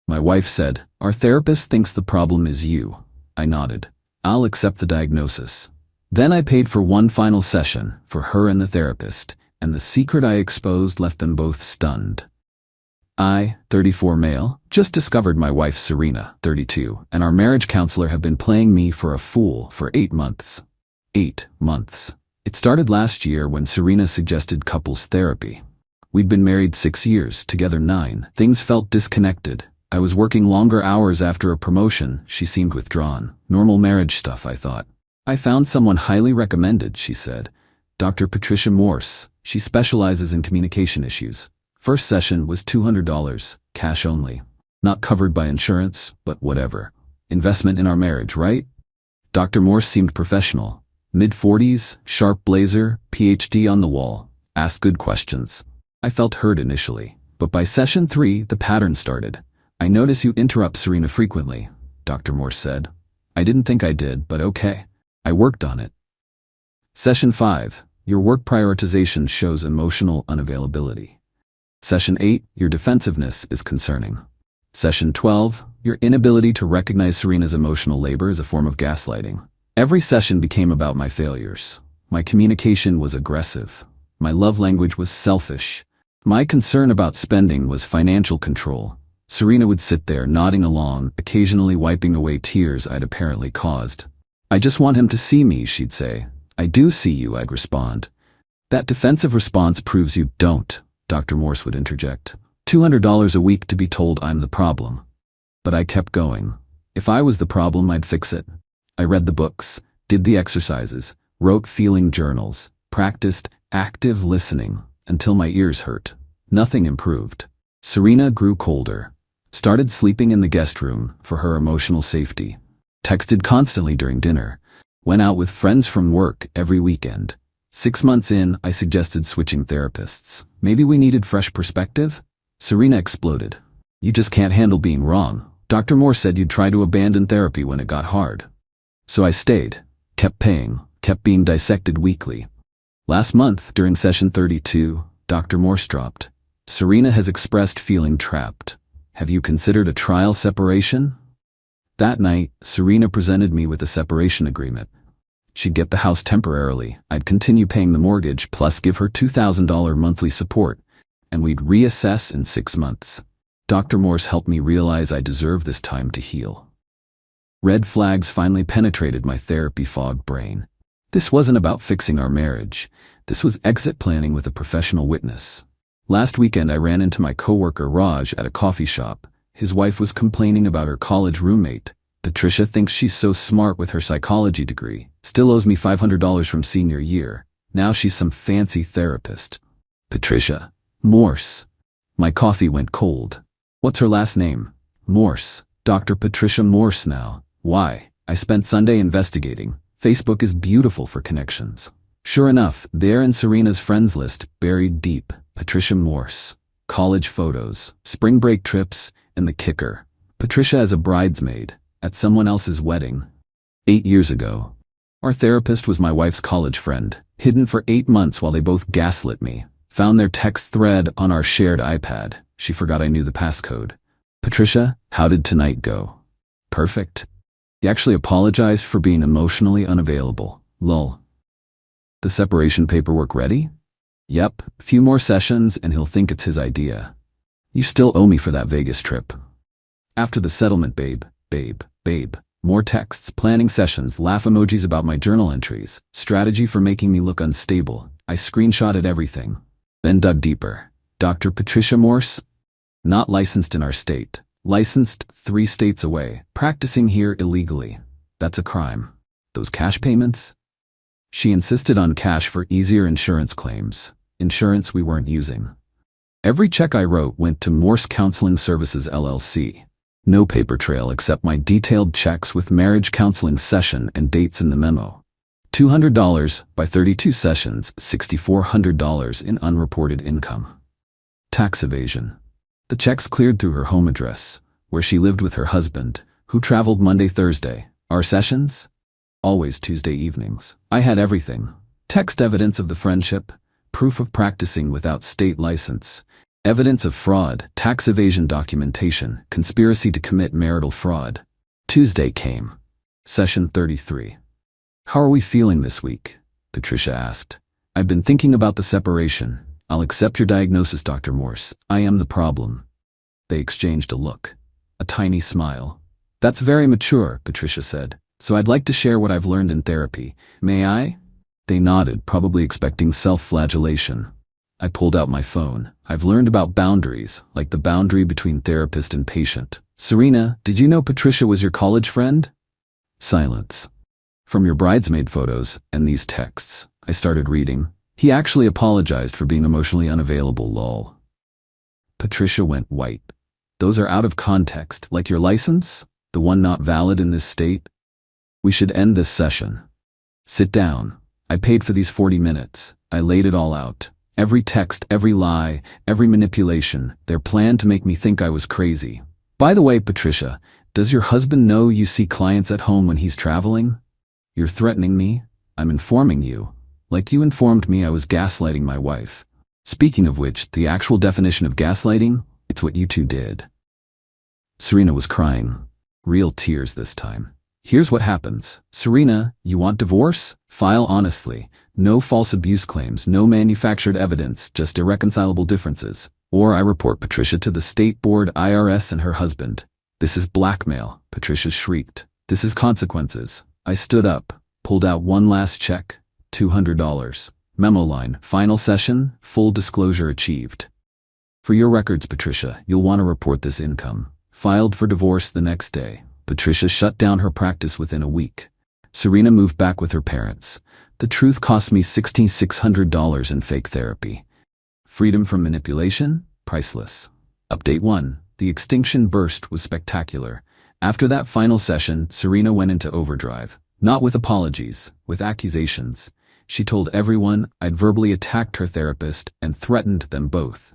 My wife said, "Our therapist thinks the problem is you." I nodded. "I'll accept the diagnosis." Then I paid for one final session for her and the therapist, and the secret I exposed left them both stunned. I, 34 male, just discovered my wife Serena, 32, and our marriage counselor have been playing me for a fool for 8 months. 8 months. It started last year when Serena suggested couples therapy. We'd been married 6 years, together 9. Things felt disconnected. I was working longer hours after a promotion. She seemed withdrawn. Normal marriage stuff, I thought. "I found someone highly recommended," she said. "Dr. Patricia Morse. She specializes in communication issues. First session was $200, cash only. Not covered by insurance, but whatever. Investment in our marriage, right?" Dr. Morse seemed professional. Mid-40s, sharp blazer, PhD on the wall. Asked good questions. I felt heard initially, but by session 3, the pattern started. "I notice you interrupt Serena frequently," Dr. Morse said. I didn't think I did, but okay. I worked on it. Session 5, your work prioritization shows emotional unavailability. Session 8, your defensiveness is concerning. Session 12, your inability to recognize Serena's emotional labor is a form of gaslighting. Every session became about my failures. My communication was aggressive. My love language was selfish. My concern about spending was financial control. Serena would sit there nodding along, occasionally wiping away tears I'd apparently caused. "I just want him to see me," she'd say. "I do see you," I'd respond. "That defensive response proves you don't," Dr. Morse would interject. $200 a week to be told I'm the problem. But I kept going. If I was the problem, I'd fix it. I read the books, did the exercises, wrote feeling journals, practiced active listening until my ears hurt. Nothing improved. Serena grew colder. Started sleeping in the guest room for her emotional safety. Texted constantly during dinner. Went out with friends from work every weekend. 6 months in, I suggested switching therapists. Maybe we needed fresh perspective? Serena exploded. "You just can't handle being wrong. Dr. Morse said you'd try to abandon therapy when it got hard." So I stayed, kept paying, kept being dissected weekly. Last month, during session 32, Dr. Morse dropped. "Serena has expressed feeling trapped. Have you considered a trial separation?" That night, Serena presented me with a separation agreement. She'd get the house temporarily, I'd continue paying the mortgage plus give her $2,000 monthly support, and we'd reassess in 6 months. Dr. Morse helped me realize I deserve this time to heal. Red flags finally penetrated my therapy-fogged brain. This wasn't about fixing our marriage. This was exit planning with a professional witness. Last weekend, I ran into my coworker Raj at a coffee shop. His wife was complaining about her college roommate. "Patricia thinks she's so smart with her psychology degree. Still owes me $500 from senior year. Now she's some fancy therapist." Patricia Morse. My coffee went cold. What's her last name? Morse. Dr. Patricia Morse now. Why? I spent Sunday investigating. Facebook is beautiful for connections. Sure enough, there in Serena's friends list, buried deep, Patricia Morse. College photos, spring break trips, and the kicker. Patricia as a bridesmaid at someone else's wedding. 8 years ago. Our therapist was my wife's college friend, hidden for 8 months while they both gaslit me. Found their text thread on our shared iPad. She forgot I knew the passcode. "Patricia, how did tonight go?" "Perfect." He actually apologized for being emotionally unavailable. Lol. "The separation paperwork ready?" "Yep, a few more sessions and he'll think it's his idea." "You still owe me for that Vegas trip." "After the settlement, babe. More texts, planning sessions, laugh emojis about my journal entries, strategy for making me look unstable. I screenshotted everything. Then dug deeper. Dr. Patricia Morse? Not licensed in our state. Licensed 3 states away. Practicing here illegally. That's a crime. Those cash payments? She insisted on cash for easier insurance claims. Insurance we weren't using. Every check I wrote went to Morse Counseling Services LLC. No paper trail except my detailed checks with marriage counseling session and dates in the memo. $200 by 32 sessions, $6,400 in unreported income. Tax evasion. The checks cleared through her home address, where she lived with her husband, who traveled Monday, Thursday. Our sessions? Always Tuesday evenings. I had everything. Text evidence of the friendship, proof of practicing without state license, Evidence of fraud, tax evasion documentation, conspiracy to commit marital fraud. Tuesday came. Session 33. How are we feeling this week? Patricia asked. I've been thinking about the separation. I'll accept your diagnosis, Dr. Morse. I am the problem. They exchanged a look. A tiny smile. That's very mature, Patricia said. So I'd like to share what I've learned in therapy. May I? They nodded, probably expecting self-flagellation. I pulled out my phone. I've learned about boundaries, like the boundary between therapist and patient. Serena, did you know Patricia was your college friend? Silence. From your bridesmaid photos and these texts, I started reading. He actually apologized for being emotionally unavailable, lol. Patricia went white. Those are out of context, like your license? The one not valid in this state? We should end this session. Sit down. I paid for these 40 minutes. I laid it all out. Every text, every lie, every manipulation, their plan to make me think I was crazy. By the way, Patricia, does your husband know you see clients at home when he's traveling? You're threatening me? I'm informing you. Like you informed me I was gaslighting my wife. Speaking of which, the actual definition of gaslighting, it's what you two did. Serena was crying. Real tears this time. Here's what happens. Serena, you want divorce? File honestly. No false abuse claims, no manufactured evidence, just irreconcilable differences. Or I report Patricia to the state board, IRS, and her husband. This is blackmail, Patricia shrieked. This is consequences. I stood up, pulled out one last check, $200. Memo line, final session, full disclosure achieved. For your records, Patricia, you'll want to report this income. Filed for divorce the next day. Patricia shut down her practice within a week. Serena moved back with her parents. The truth cost me $1,600 in fake therapy. Freedom from manipulation? Priceless. Update 1. The extinction burst was spectacular. After that final session, Serena went into overdrive. Not with apologies, with accusations. She told everyone I'd verbally attacked her therapist and threatened them both.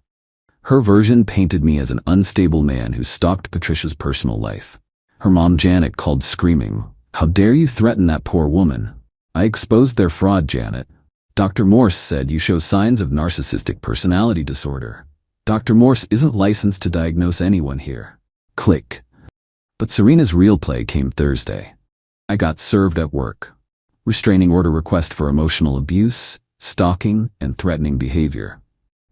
Her version painted me as an unstable man who stalked Patricia's personal life. Her mom Janet called screaming, "How dare you threaten that poor woman?" I exposed their fraud, Janet. Dr. Morse said you show signs of narcissistic personality disorder. Dr. Morse isn't licensed to diagnose anyone here. Click. But Serena's real play came Thursday. I got served at work. Restraining order request for emotional abuse, stalking, and threatening behavior.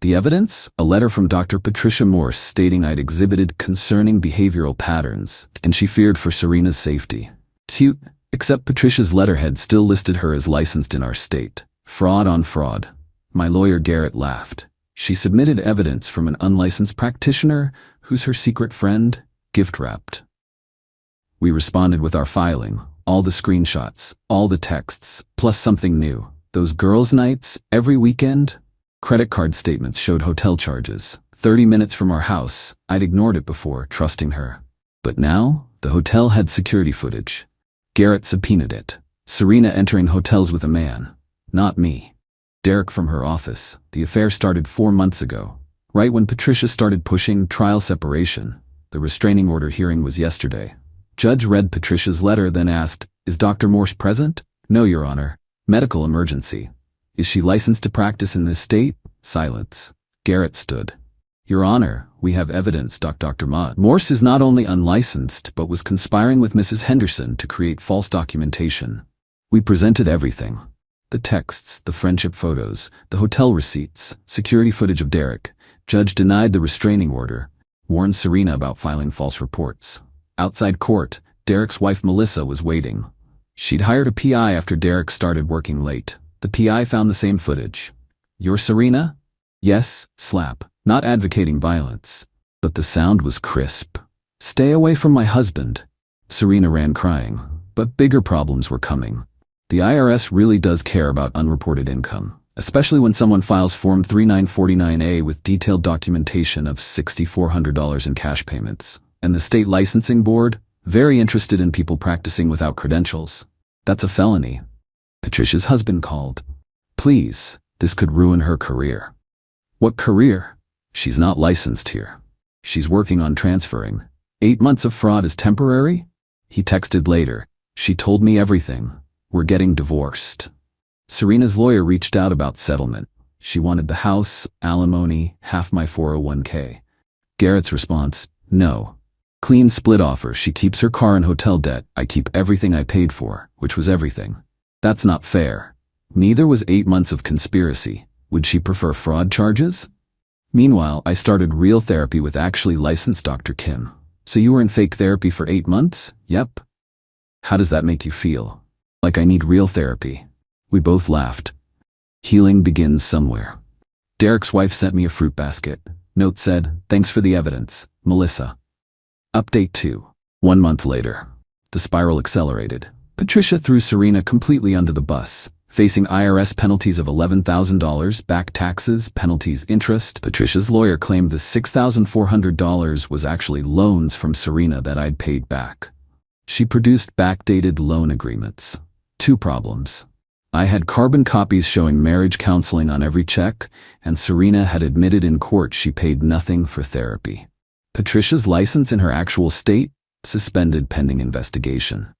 The evidence? A letter from Dr. Patricia Morse stating I'd exhibited concerning behavioral patterns, and she feared for Serena's safety. Cute, except Patricia's letterhead still listed her as licensed in our state. Fraud on fraud. My lawyer Garrett laughed. She submitted evidence from an unlicensed practitioner who's her secret friend, gift-wrapped. We responded with our filing, all the screenshots, all the texts, plus something new. Those girls' nights, every weekend. Credit card statements showed hotel charges. 30 minutes from our house. I'd ignored it before, trusting her. But now, the hotel had security footage. Garrett subpoenaed it. Serena entering hotels with a man. Not me. Derek from her office. The affair started 4 months ago. Right when Patricia started pushing trial separation. The restraining order hearing was yesterday. Judge read Patricia's letter, then asked, "Is Dr. Morse present?" "No, Your Honor. Medical emergency." "Is she licensed to practice in this state?" Silence. Garrett stood. "Your Honor, we have evidence, Dr. Morse is not only unlicensed, but was conspiring with Mrs. Henderson to create false documentation. We presented everything. The texts, the friendship photos, the hotel receipts, security footage of Derek. Judge denied the restraining order, warned Serena about filing false reports. Outside court, Derek's wife Melissa was waiting. She'd hired a PI after Derek started working late. The PI found the same footage. "You're Serena?" "Yes," slap. Not advocating violence. But the sound was crisp. "Stay away from my husband." Serena ran crying. But bigger problems were coming. The IRS really does care about unreported income, especially when someone files Form 3949A with detailed documentation of $6,400 in cash payments. And the state licensing board, very interested in people practicing without credentials. That's a felony. Patricia's husband called. "Please, this could ruin her career." "What career?" "She's not licensed here. She's working on transferring. 8 months of fraud is temporary?" He texted later. "She told me everything. We're getting divorced." Serena's lawyer reached out about settlement. She wanted the house, alimony, half my 401k. Garrett's response, no. Clean split offer. She keeps her car and hotel debt. I keep everything I paid for, which was everything. That's not fair. Neither was 8 months of conspiracy. Would she prefer fraud charges? Meanwhile, I started real therapy with actually licensed Dr. Kim. So you were in fake therapy for 8 months? Yep. How does that make you feel? Like I need real therapy. We both laughed. Healing begins somewhere. Derek's wife sent me a fruit basket. Note said, thanks for the evidence, Melissa. Update 2. 1 month later. The spiral accelerated. Patricia threw Serena completely under the bus, facing IRS penalties of $11,000, back taxes, penalties, interest. Patricia's lawyer claimed the $6,400 was actually loans from Serena that I'd paid back. She produced backdated loan agreements. 2 problems. I had carbon copies showing marriage counseling on every check, and Serena had admitted in court she paid nothing for therapy. Patricia's license in her actual state, suspended pending investigation.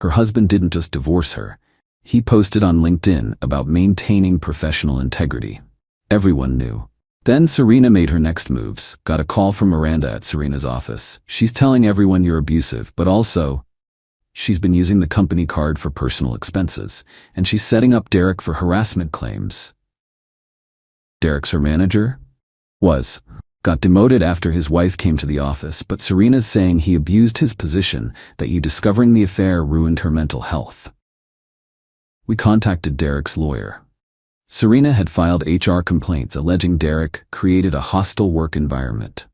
Her husband didn't just divorce her. He posted on LinkedIn about maintaining professional integrity. Everyone knew. Then Serena made her next moves, got a call from Miranda at Serena's office. She's telling everyone you're abusive, but also, she's been using the company card for personal expenses, and she's setting up Derek for harassment claims. Derek's her manager? Got demoted after his wife came to the office, but Serena's saying he abused his position, that you discovering the affair ruined her mental health. We contacted Derek's lawyer. Serena had filed HR complaints alleging Derek created a hostile work environment.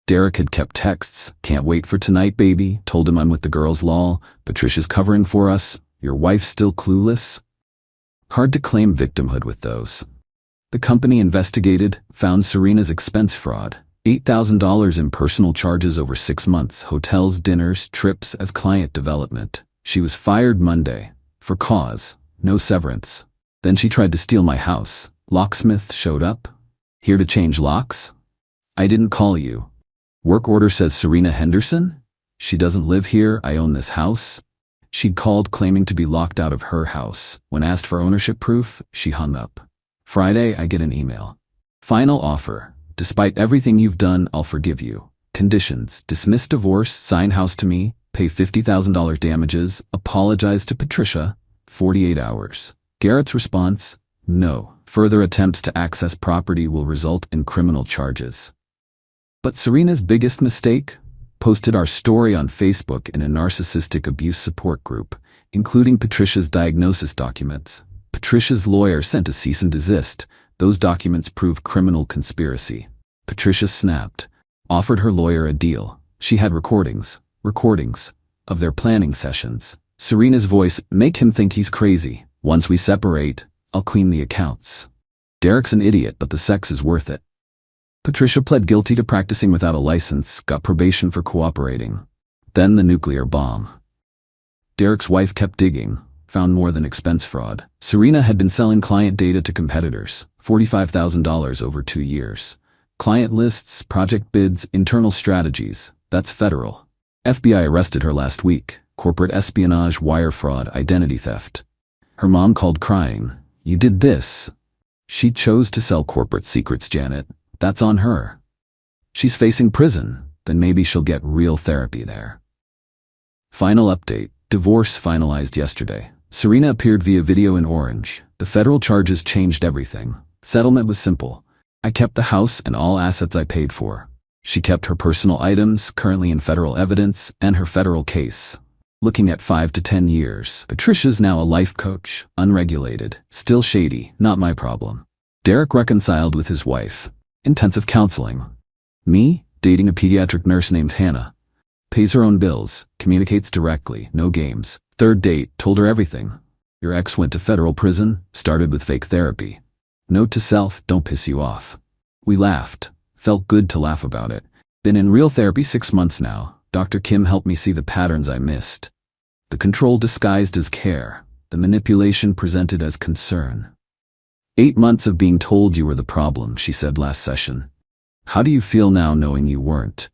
Derek had kept texts, can't wait for tonight baby, told him I'm with the girls lol, Patricia's covering for us, your wife's still clueless. Hard to claim victimhood with those. The company investigated, found Serena's expense fraud, $8,000 in personal charges over 6 months, hotels, dinners, trips as client development. She was fired Monday. For cause, no severance. Then she tried to steal my house. Locksmith showed up. Here to change locks? I didn't call you. Work order says Serena Henderson? She doesn't live here, I own this house. She'd called claiming to be locked out of her house. When asked for ownership proof, she hung up. Friday, I get an email. Final offer. Despite everything you've done, I'll forgive you. Conditions. Dismiss divorce, sign house to me, pay $50,000 damages, apologize to Patricia. 48 hours. Garrett's response, no. Further attempts to access property will result in criminal charges. But Serena's biggest mistake? Posted our story on Facebook in a narcissistic abuse support group, including Patricia's diagnosis documents. Patricia's lawyer sent a cease and desist. Those documents prove criminal conspiracy. Patricia snapped, offered her lawyer a deal. She had recordings of their planning sessions. Serena's voice, make him think he's crazy. Once we separate, I'll clean the accounts. Derek's an idiot, but the sex is worth it. Patricia pled guilty to practicing without a license, got probation for cooperating. Then the nuclear bomb. Derek's wife kept digging, found more than expense fraud. Serena had been selling client data to competitors, $45,000 over 2 years. Client lists, project bids, internal strategies. That's federal. FBI arrested her last week. Corporate espionage, wire fraud, identity theft. Her mom called crying. You did this. She chose to sell corporate secrets, Janet. That's on her. She's facing prison. Then maybe she'll get real therapy there. Final update. Divorce finalized yesterday. Serena appeared via video in Orange. The federal charges changed everything. Settlement was simple. I kept the house and all assets I paid for. She kept her personal items, currently in federal evidence, and her federal case. Looking at 5 to 10 years. Patricia's now a life coach, unregulated, still shady, not my problem. Derek reconciled with his wife. Intensive counseling. Me, dating a pediatric nurse named Hannah. Pays her own bills, communicates directly, no games. Third date, told her everything. Your ex went to federal prison, started with fake therapy. Note to self, don't piss you off. We laughed. Felt good to laugh about it. Been in real therapy 6 months now. Dr. Kim helped me see the patterns I missed. The control disguised as care. The manipulation presented as concern. 8 months of being told you were the problem, she said last session. How do you feel now knowing you weren't?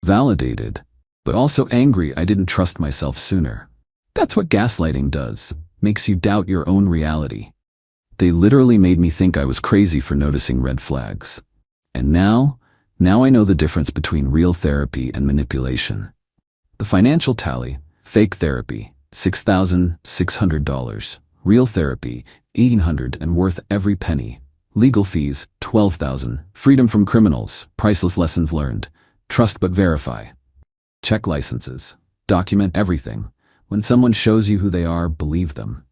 Validated, but also angry I didn't trust myself sooner. That's what gaslighting does. Makes you doubt your own reality. They literally made me think I was crazy for noticing red flags. And now I know the difference between real therapy and manipulation. The financial tally: fake therapy, $6,600. Real therapy, $1,800 and worth every penny. Legal fees, $12,000. Freedom from criminals, priceless lessons learned. Trust but verify. Check licenses. Document everything. When someone shows you who they are, believe them.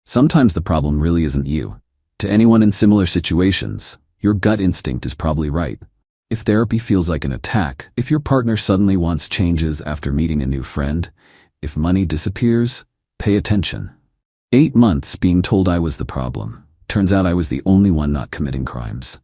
Sometimes the problem really isn't you. To anyone in similar situations, your gut instinct is probably right. If therapy feels like an attack, if your partner suddenly wants changes after meeting a new friend, if money disappears, pay attention. 8 months being told I was the problem. Turns out I was the only one not committing crimes.